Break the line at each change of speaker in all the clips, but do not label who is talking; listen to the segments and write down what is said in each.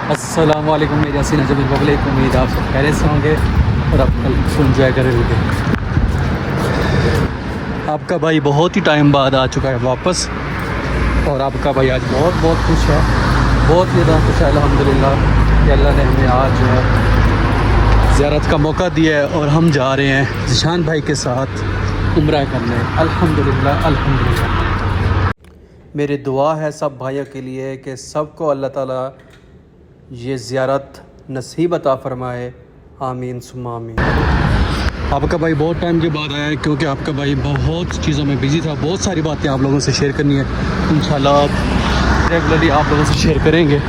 अस्सलाम वालेकुम मेरी हसीन अजब पब्लिक, उम्मीद आप सब खैरियत से होंगे और आप कल एंजॉय करेंगे। आपका भाई बहुत ही टाइम बाद आ चुका है वापस और आपका भाई आज बहुत बहुत खुश है, बहुत ही ज़्यादा खुश है अल्हम्दुलिल्लाह कि अल्लाह ने हमें आज जो है ज़ियारत का मौका दिया है और हम जा रहे हैं ज़िशान भाई के साथ उम्रा करने। अल्हम्दुलिल्लाह अल्हम्दुलिल्लाह। मेरी दुआ है सब भाइयों के लिए कि सबको अल्लाह ताला ये ज़ियारत नसीब अता फ़रमाए, आमीन सुम्मा आमीन। आपका भाई बहुत टाइम के बाद आया है क्योंकि आपका भाई बहुत चीज़ों में बिज़ी था, बहुत सारी बातें आप लोगों से शेयर करनी है। इंशाल्लाह आप रेगुलरली आप लोगों से शेयर करेंगे।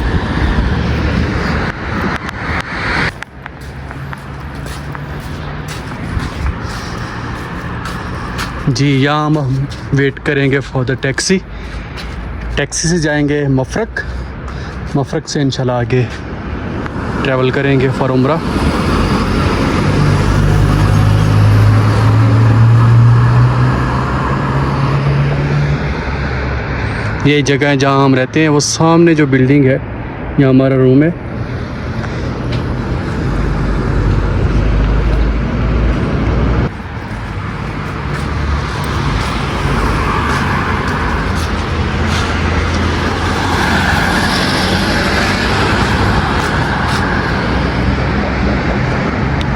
जी यहाँ हम वेट करेंगे फॉर द टैक्सी। टैक्सी से जाएंगे मफरक से इंशाल्लाह आगे ट्रैवल करेंगे फॉर उम्रा। ये जगह है जहाँ हम रहते हैं, वो सामने जो बिल्डिंग है यहाँ हमारा रूम है।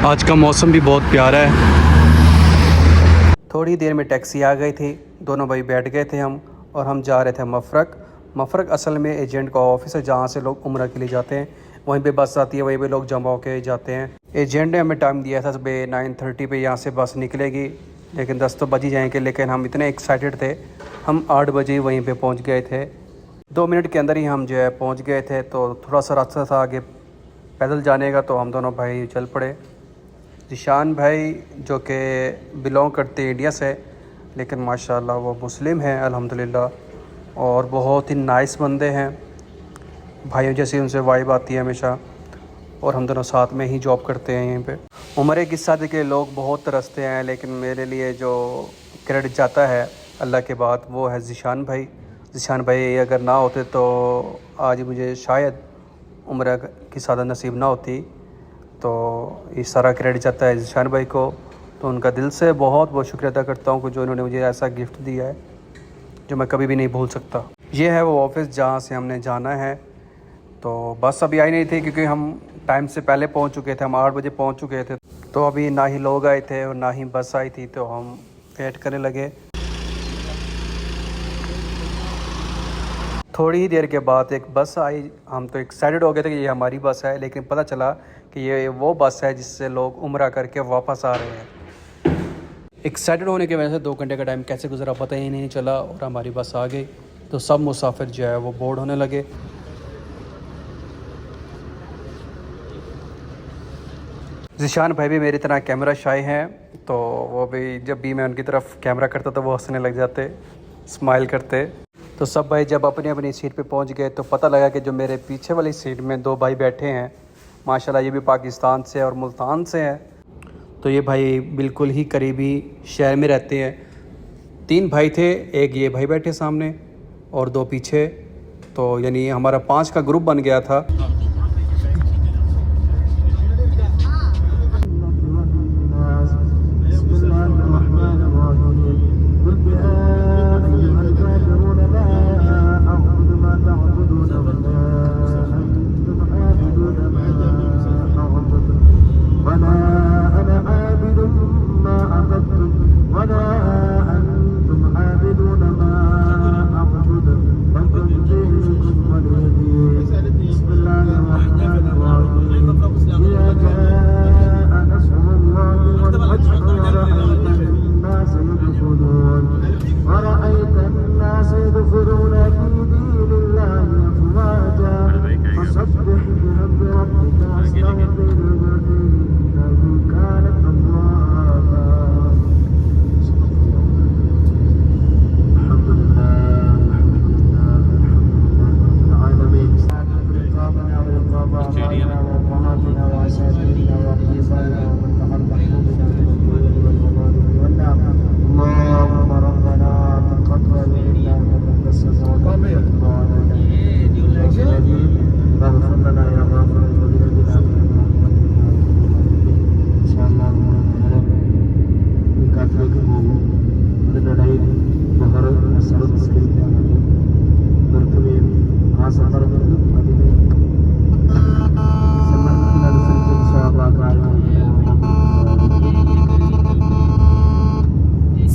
आज का मौसम भी बहुत प्यारा है। थोड़ी देर में टैक्सी आ गई थी, दोनों भाई बैठ गए थे और हम जा रहे थे मफरक असल में एजेंट का ऑफिस है जहाँ से लोग उम्रा के लिए जाते हैं। वहीं पे बस आती है, वहीं पे लोग जमा होकर जाते हैं। एजेंट ने हमें टाइम दिया था सुबह 9:30 पे यहाँ से बस निकलेगी, लेकिन 10 तो बज ही जाएंगे। लेकिन हम इतने एक्साइटेड थे, हम 8 बजे वहीं पर पहुँच गए थे। 2 मिनट के अंदर ही हम जो है पहुँच गए थे। तो थोड़ा सा रास्ता था आगे पैदल जाने का, तो हम दोनों भाई चल पड़े। ज़िशान भाई जो कि बिलोंग करते इंडिया से, लेकिन माशाल्लाह वो मुस्लिम हैं अल्हम्दुलिल्लाह और बहुत ही नाइस बंदे हैं, भाइयों जैसी उनसे वाइब आती है हमेशा। और हम दोनों साथ में ही जॉब करते हैं यहीं पे। उम्र की शादी के लोग बहुत तरसते हैं, लेकिन मेरे लिए जो क्रेडिट जाता है अल्लाह के बाद वो है ज़िशान भाई। ज़िशान भाई अगर ना होते तो आज मुझे शायद उम्र की शादी नसीब ना होती। तो ये सारा क्रेडिट जाता है ज़िशान भाई को। तो उनका दिल से बहुत बहुत शुक्रिया अदा करता हूँ कि जो उन्होंने मुझे ऐसा गिफ्ट दिया है जो मैं कभी भी नहीं भूल सकता। ये है वो ऑफ़िस जहाँ से हमने जाना है। तो बस अभी आई नहीं थी क्योंकि हम टाइम से पहले पहुँच चुके थे, हम 8 बजे पहुँच चुके थे। तो अभी ना ही लोग आए थे और ना ही बस आई थी, तो हम वेट करने लगे। थोड़ी ही देर के बाद एक बस आई। हम तो एक्साइटेड हो गए थे कि ये हमारी बस है, लेकिन पता चला कि ये वो बस है जिससे लोग उम्रा करके वापस आ रहे हैं। एक्साइटेड होने की वजह से 2 घंटे का टाइम कैसे गुजरा पता ही नहीं चला और हमारी बस आ गई। तो सब मुसाफिर जो है वो बोर्ड होने लगे। ज़िशान भाई भी मेरी तरह कैमरा शाय हैं, तो वो भी जब भी मैं उनकी तरफ कैमरा करता तो वो हंसने लग जाते, स्माइल करते। तो सब भाई जब अपनी अपनी सीट पे पहुंच गए तो पता लगा कि जो मेरे पीछे वाली सीट में 2 भाई बैठे हैं, माशाल्लाह ये भी पाकिस्तान से और मुल्तान से हैं। तो ये भाई बिल्कुल ही करीबी शहर में रहते हैं। 3 भाई थे, एक ये भाई बैठे सामने और 2 पीछे। तो यानी हमारा 5 का ग्रुप बन गया था।
കാട്ടിലേക്ക് പോകും. അതിനിടയിൽ ബഹർ അസർ നിസ്കരിക്കാനായി നിർത്തുകയും ആ സന്ദർഭത്തിൽ അതിനെ സന്ദർഭത്തിനനുസരിച്ച് വിശ്വാസാകാരമായി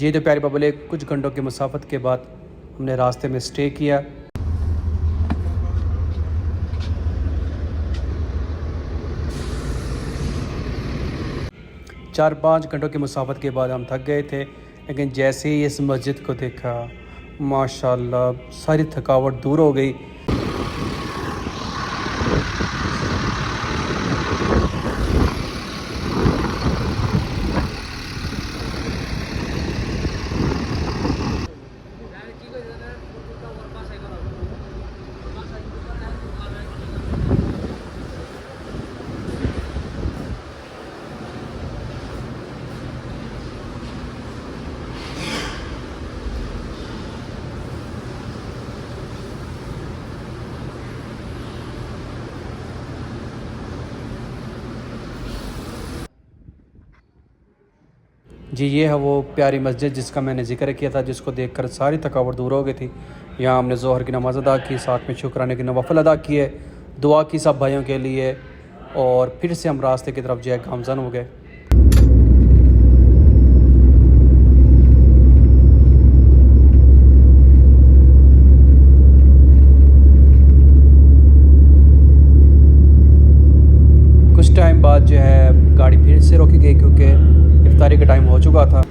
जी तो प्यारे बबले, कुछ घंटों की मुसाफत के बाद हमने रास्ते में स्टे किया। चार पाँच घंटों की मुसाफत के बाद हम थक गए थे, लेकिन जैसे ही इस मस्जिद को देखा माशाल्लाह सारी थकावट दूर हो गई। जी ये है वो प्यारी मस्जिद जिसका मैंने ज़िक्र किया था, जिसको देखकर सारी थकावट दूर हो गई थी। यहाँ हमने ज़ोहर की नमाज़ अदा की, साथ में शुक्राने की नवाफ़िल अदा किए, दुआ की सब भाइयों के लिए, और फिर से हम रास्ते की तरफ जो है गामज़न हो गए। कुछ टाइम बाद जो है गाड़ी फिर से रोकी गई क्योंकि इफ्तारी का टाइम हो चुका था।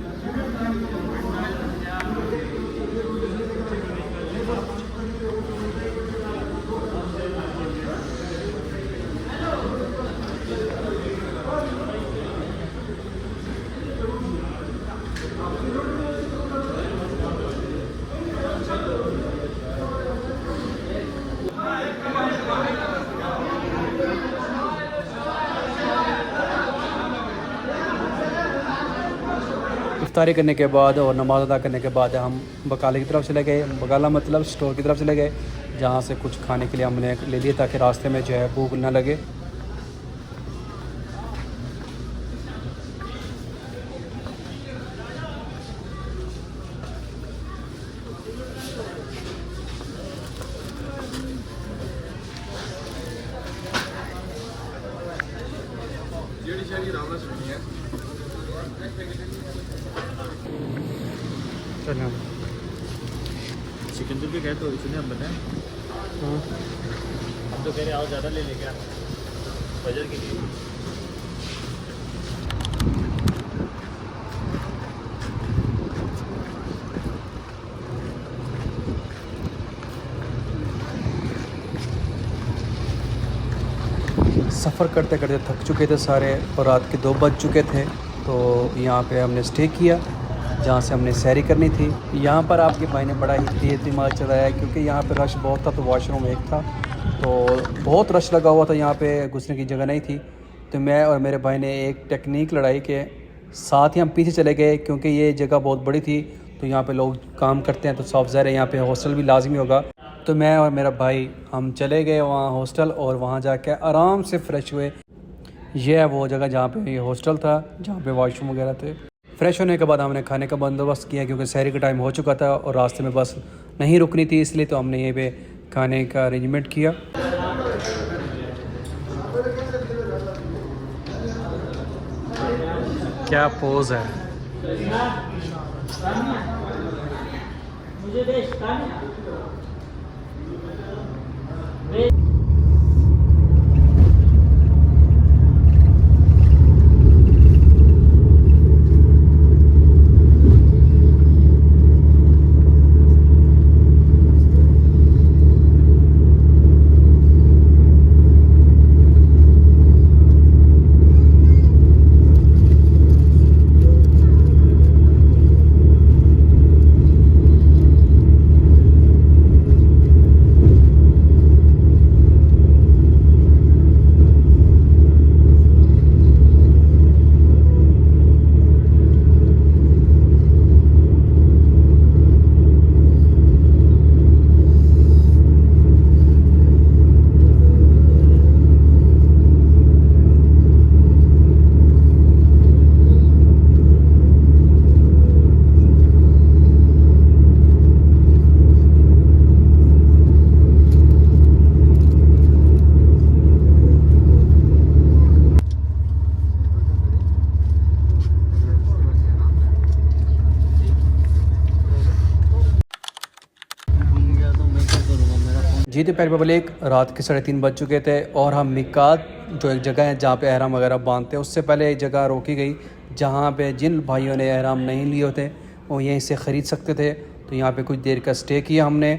इफ्तारी करने के बाद और नमाज़ अदा करने के बाद हम बकाले की तरफ चले गए। बकाला मतलब स्टोर की तरफ चले गए, जहाँ से कुछ खाने के लिए हमने ले लिया ताकि रास्ते में जो है भूख ना लगे। चलो
चिकन भी गए तो इसने हम बताएं, हम तो कह रहे आओ ज़्यादा ले लेंगे बजट के लिए।
सफ़र करते करते थक चुके थे सारे और रात के 2 बज चुके थे, तो यहाँ पे हमने स्टे किया जहाँ से हमने सैरी करनी थी। यहाँ पर आपके भाई ने बड़ा ही तेज़ दिमाग चलाया क्योंकि यहाँ पे रश बहुत था, तो वॉशरूम एक था, तो बहुत रश लगा हुआ था, यहाँ पे घुसने की जगह नहीं थी। तो मैं और मेरे भाई ने एक टेक्निक लड़ाई के साथ ही हम पीछे चले गए क्योंकि ये जगह बहुत बड़ी थी, तो यहाँ पे लोग काम करते हैं, तो साफ ज़ाहिर है यहाँ पे हॉस्टल भी लाजमी होगा। तो मैं और मेरा भाई हम चले गए वहाँ हॉस्टल और वहाँ जाके आराम से फ़्रेश हुए। ये है वो जगह जहाँ पे ये हॉस्टल था, जहाँ पे वॉशरूम वगैरह थे। फ़्रेश होने के बाद हमने खाने का बंदोबस्त किया क्योंकि सहरी का टाइम हो चुका था और रास्ते में बस नहीं रुकनी थी, इसलिए तो हमने यहीं पे खाने का अरेंजमेंट किया। क्या पोज है। जी तो प्यारी पब्लिक, रात के 3:30 बज चुके थे और हम मिकात जो एक जगह है जहाँ पे एहराम वगैरह बांधते हैं, उससे पहले एक जगह रोकी गई जहाँ पे जिन भाइयों ने एहराम नहीं लिए होते वो यहीं से ख़रीद सकते थे। तो यहाँ पे कुछ देर का स्टे किया हमने।